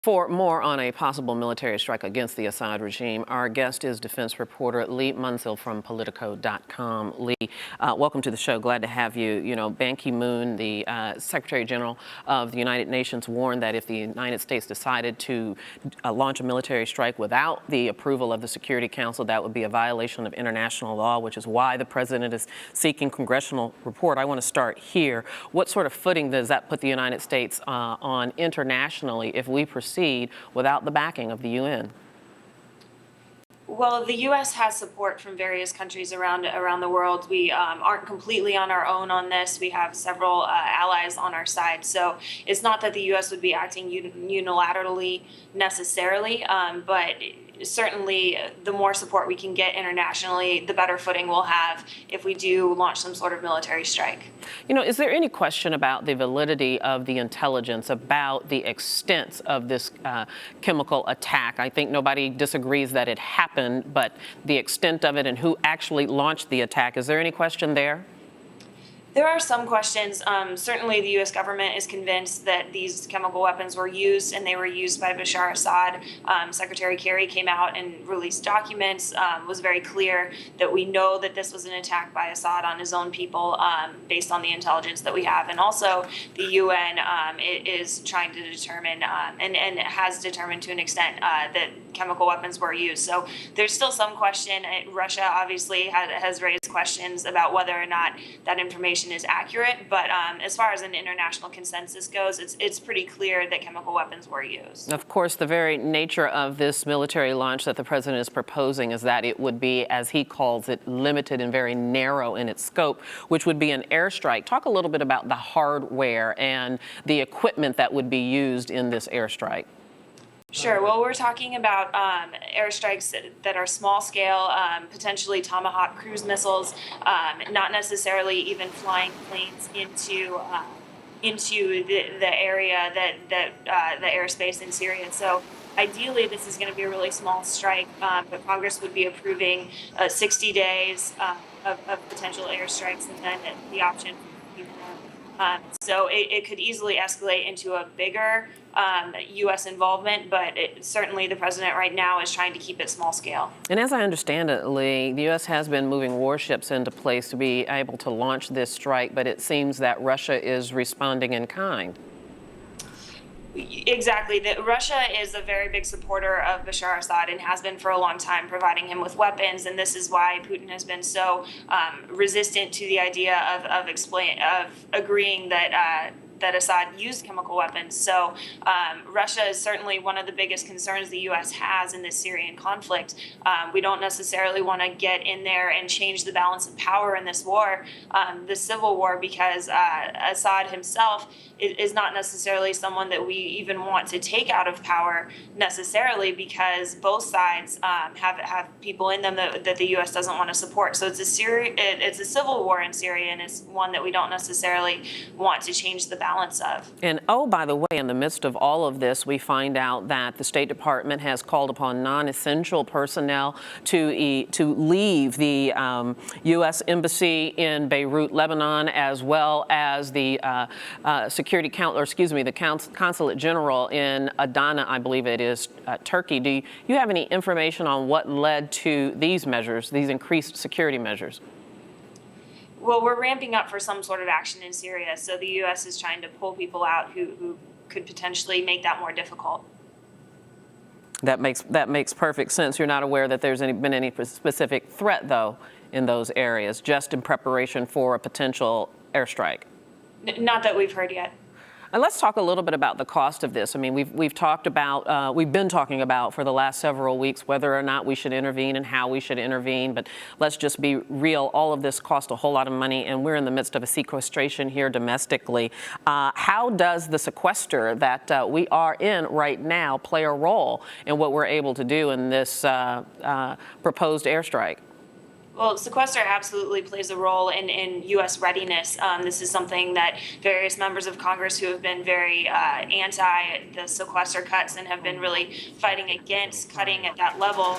For more on a possible military strike against the Assad regime, our guest is defense reporter Leigh Munsil from Politico.com. Leigh, welcome to the show. Glad to have you. You know, Ban Ki-moon, the Secretary General of the United Nations, warned that if the United States decided to launch a military strike without the approval of the Security Council, that would be a violation of international law, which is why the president is seeking congressional report. I want to start here. What sort of footing does that put the United States on internationally if we proceed without the backing of the UN? Well, the U.S. has support from various countries around the world. We aren't completely on our own on this. We have several allies on our side. So it's not that the U.S. would be acting unilaterally necessarily, but certainly the more support we can get internationally, the better footing we'll have if we do launch some sort of military strike. You know, is there any question about the validity of the intelligence about the extent of this chemical attack? I think nobody disagrees that it happened, but the extent of it and who actually launched the attack, is there any question there? There are some questions. Certainly, the U.S. government is convinced that these chemical weapons were used, and they were used by Bashar Assad. Secretary Kerry came out and released documents, was very clear that we know that this was an attack by Assad on his own people based on the intelligence that we have. And also, the UN is trying to determine and has determined to an extent that chemical weapons were used. So there's still some question. Russia obviously has raised questions about whether or not that information is accurate, but as far as an international consensus goes, it's pretty clear that chemical weapons were used. Of course, the very nature of this military launch that the president is proposing is that it would be, as he calls it, limited and very narrow in its scope, which would be an airstrike. Talk a little bit about the hardware and the equipment that would be used in this airstrike. Sure. Well, we're talking about airstrikes that are small scale, potentially Tomahawk cruise missiles, not necessarily even flying planes into the area the airspace in Syria. So ideally, this is going to be a really small strike, but Congress would be approving 60 days of potential airstrikes and then the option for people. So it could easily escalate into a bigger U.S. involvement, but certainly the president right now is trying to keep it small scale. And as I understand it, Leigh, the U.S. has been moving warships into place to be able to launch this strike, but it seems that Russia is responding in kind. Exactly. Russia is a very big supporter of Bashar Assad and has been for a long time, providing him with weapons. And this is why Putin has been so resistant to the idea of agreeing that Assad used chemical weapons. So Russia is certainly one of the biggest concerns the U.S. has in this Syrian conflict. We don't necessarily want to get in there and change the balance of power in this war, the civil war, because Assad himself is not necessarily someone that we even want to take out of power necessarily, because both sides have people in them that the U.S. doesn't want to support. So it's a civil war in Syria, and it's one that we don't necessarily want to change the balance of. And oh, by the way, in the midst of all of this, we find out that the State Department has called upon non-essential personnel to leave the U.S. Embassy in Beirut, Lebanon, as well as the the Consulate General in Adana, I believe it is, Turkey. Do you have any information on what led to these measures, these increased security measures? Well, we're ramping up for some sort of action in Syria, so the U.S. is trying to pull people out who could potentially make that more difficult. That makes perfect sense. You're not aware that there's been any specific threat, though, in those areas, just in preparation for a potential airstrike? Not that we've heard yet. And let's talk a little bit about the cost of this. I mean, we've been talking about for the last several weeks whether or not we should intervene and how we should intervene. But let's just be real. All of this costs a whole lot of money, and we're in the midst of a sequestration here domestically. How does the sequester that we are in right now play a role in what we're able to do in this proposed airstrike? Well, sequester absolutely plays a role in U.S. readiness. This is something that various members of Congress who have been very anti the sequester cuts and have been really fighting against cutting at that level.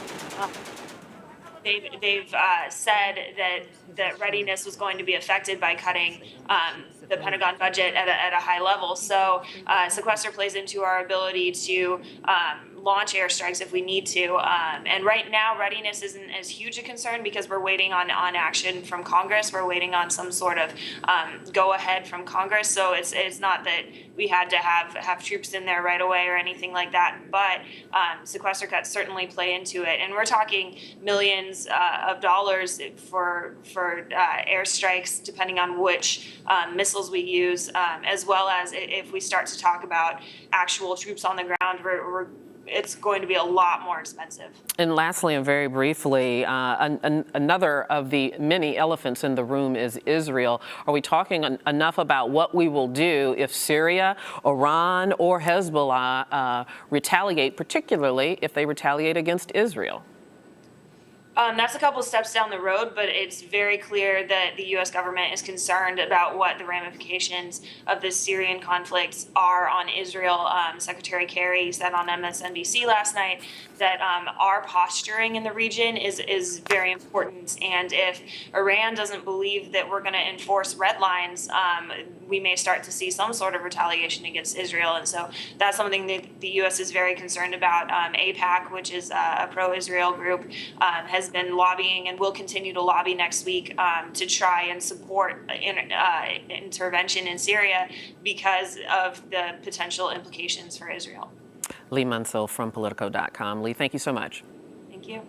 They've said that readiness was going to be affected by cutting the Pentagon budget at a high level. So sequester plays into our ability to launch airstrikes if we need to. And right now, readiness isn't as huge a concern because we're waiting on action from Congress. We're waiting on some sort of go ahead from Congress. So it's not that we had to have troops in there right away or anything like that. But sequester cuts certainly play into it. And we're talking millions of dollars for airstrikes, depending on which missiles we use, as well as if we start to talk about actual troops on the ground, it's going to be a lot more expensive. And lastly, and very briefly, another of the many elephants in the room is Israel. Are we talking enough about what we will do if Syria, Iran, or Hezbollah retaliate, particularly if they retaliate against Israel? That's a couple steps down the road, but it's very clear that the U.S. government is concerned about what the ramifications of this Syrian conflict are on Israel. Secretary Kerry said on MSNBC last night that our posturing in the region is very important. And if Iran doesn't believe that we're going to enforce red lines, we may start to see some sort of retaliation against Israel. And so that's something that the U.S. is very concerned about. AIPAC, which is a pro-Israel group, has been lobbying and will continue to lobby next week to try and support intervention in Syria because of the potential implications for Israel. Leigh Munsil from Politico.com. Leigh, thank you so much. Thank you.